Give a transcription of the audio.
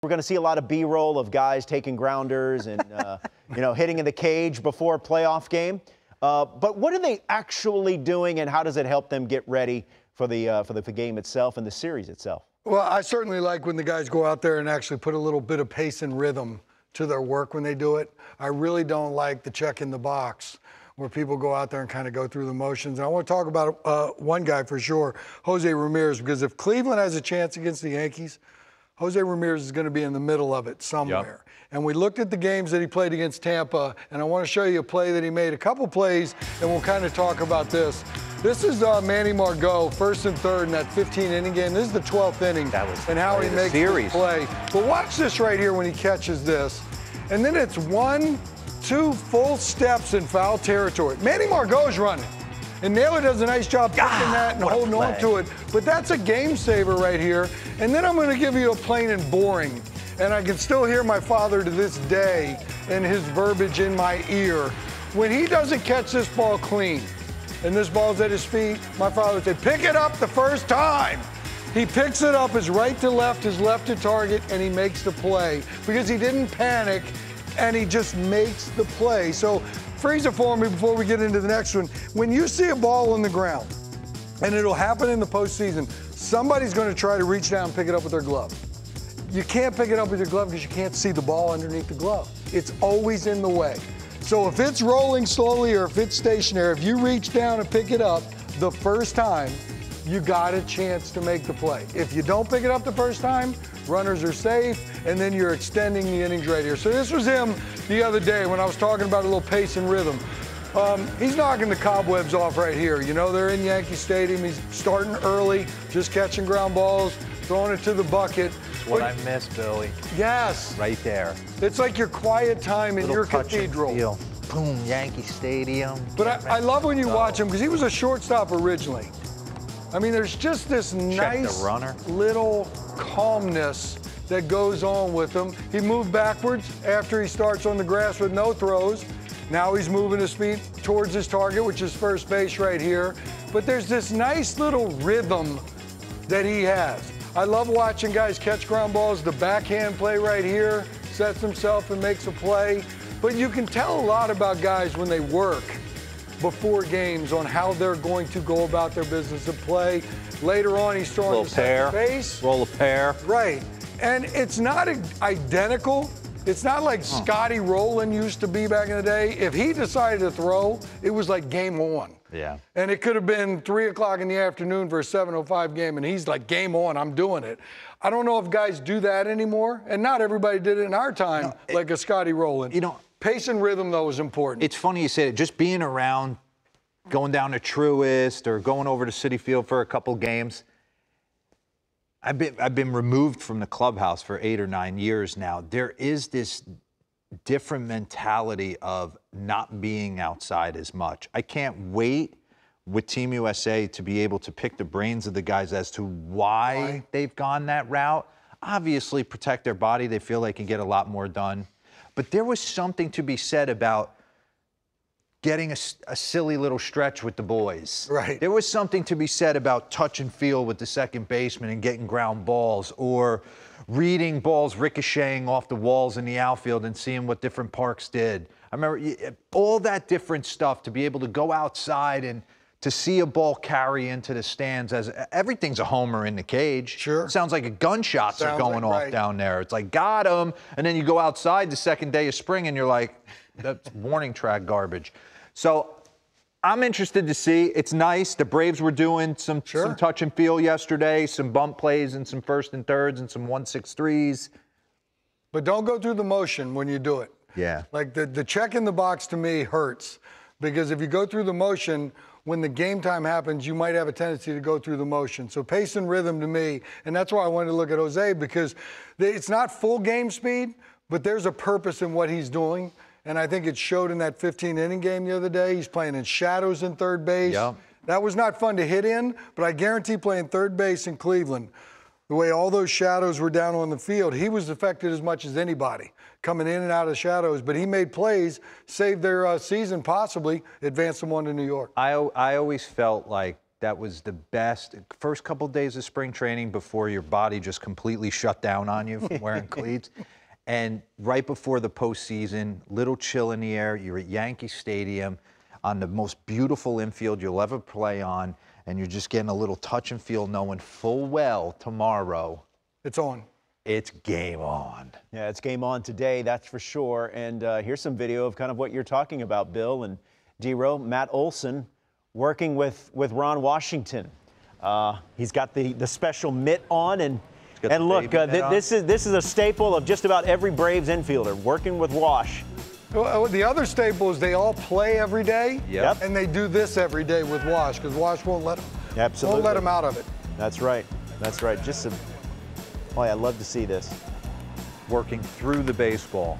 we're going to see a lot of B-roll of guys taking grounders and, hitting in the cage before a playoff game. But what are they actually doing, and how does it help them get ready for the game itself and the series itself? Well, I certainly like when the guys go out there and actually put a little bit of pace and rhythm to their work when they do it. I really don't like the check in the box where people go out there and kind of go through the motions. And I want to talk about one guy for sure, Jose Ramirez, because if Cleveland has a chance against the Yankees, Jose Ramirez is going to be in the middle of it somewhere. Yep. And we looked at the games that he played against Tampa, and I want to show you a play that he made, a couple plays, and we'll kind of talk about this. This is Manny Margot, first and third in that 15-inning game. This is the 12th inning, and how he makes the play. But watch this right here when he catches this. And then it's 1, 2 full steps in foul territory. Manny Margot's running. And Naylor does a nice job picking that and holding on to it. But that's a game saver right here. And then I'm going to give you a plain and boring. And I can still hear my father to this day and his verbiage in my ear. When he doesn't catch this ball clean and this ball's at his feet, my father would say, pick it up the first time. He picks it up, his right to left, his left to target, and he makes the play because he didn't panic and he just makes the play. So freeze it for me before we get into the next one. When you see a ball on the ground, and it'll happen in the postseason, somebody's going to try to reach down and pick it up with their glove. You can't pick it up with your glove because you can't see the ball underneath the glove. It's always in the way. So if it's rolling slowly or if it's stationary, if you reach down and pick it up the first time, you got a chance to make the play. If you don't pick it up the first time, runners are safe, and then you're extending the innings right here. So this was him the other day when I was talking about a little pace and rhythm. He's knocking the cobwebs off right here. You know, they're in Yankee Stadium. He's starting early, just catching ground balls, throwing it to the bucket. That's what I miss, Billy. Yes. Right there. It's like your quiet time in your cathedral. Boom, Yankee Stadium. But I love when you watch him because he was a shortstop originally. I mean, there's just this nice little calmness that goes on with him. He moved backwards after he starts on the grass with no throws. Now he's moving his feet towards his target, which is first base right here. But there's this nice little rhythm that he has. I love watching guys catch ground balls. The backhand play right here sets himself and makes a play. But you can tell a lot about guys when they work before games on how they're going to go about their business of play. Later on, he's throwing to second base. Roll a pair. Right. And it's not identical. It's not like Scotty Rowland used to be back in the day. If he decided to throw, it was like game on. Yeah. And it could have been 3 o'clock in the afternoon for a 7:05 game, and he's like, game on, I'm doing it. I don't know if guys do that anymore, and not everybody did it in our time, like a Scotty Rowland. You know, pace and rhythm, though, is important. It's funny you said it. Just being around, going down to Truist or going over to Citi Field for a couple games. I've been removed from the clubhouse for 8 or 9 years now. There is this different mentality of not being outside as much. I can't wait with Team USA to be able to pick the brains of the guys as to why they've gone that route. Obviously, protect their body. They feel they can get a lot more done. But there was something to be said about getting a silly little stretch with the boys. Right. There was something to be said about touch and feel with the second baseman and getting ground balls, or reading balls ricocheting off the walls in the outfield and seeing what different parks did. I remember all that different stuff, to be able to go outside and to see a ball carry into the stands. As everything's a homer in the cage. Sure. It sounds like gunshots are going off down there. It's like, got him. And then you go outside the second day of spring and you're like, that's warning track garbage. So I'm interested to see. It's nice. The Braves were doing some touch and feel yesterday, some bump plays and some first and thirds and some 1-6-3s. But don't go through the motion when you do it. Yeah. Like the check in the box to me hurts, because if you go through the motion, when the game time happens, you might have a tendency to go through the motion. So pace and rhythm to me, and that's why I wanted to look at Jose, because it's not full game speed, but there's a purpose in what he's doing. And I think it showed in that 15-inning game the other day. He's playing in shadows in third base. Yep. That was not fun to hit in, but I guarantee playing third base in Cleveland, the way all those shadows were down on the field, he was affected as much as anybody, coming in and out of shadows. But he made plays, saved their season, possibly advanced them on to New York. I always felt like that was the best. First couple days of spring training before your body just completely shut down on you from wearing cleats. And right before the postseason, little chill in the air, you're at Yankee Stadium on the most beautiful infield you'll ever play on, and you're just getting a little touch and feel knowing full well tomorrow. It's on. It's game on. Yeah, it's game on today, that's for sure. And here's some video of kind of what you're talking about, Bill and D-Row. Matt Olson working with Ron Washington. He's got the special mitt on, and look, this is a staple of just about every Braves infielder, working with Wash. Well, the other staple is they all play every day, Yep. and they do this every day with Wash, because Wash won't let them out of it. That's right. That's right. Just some. Oh, yeah, I'd love to see this. Working through the baseball.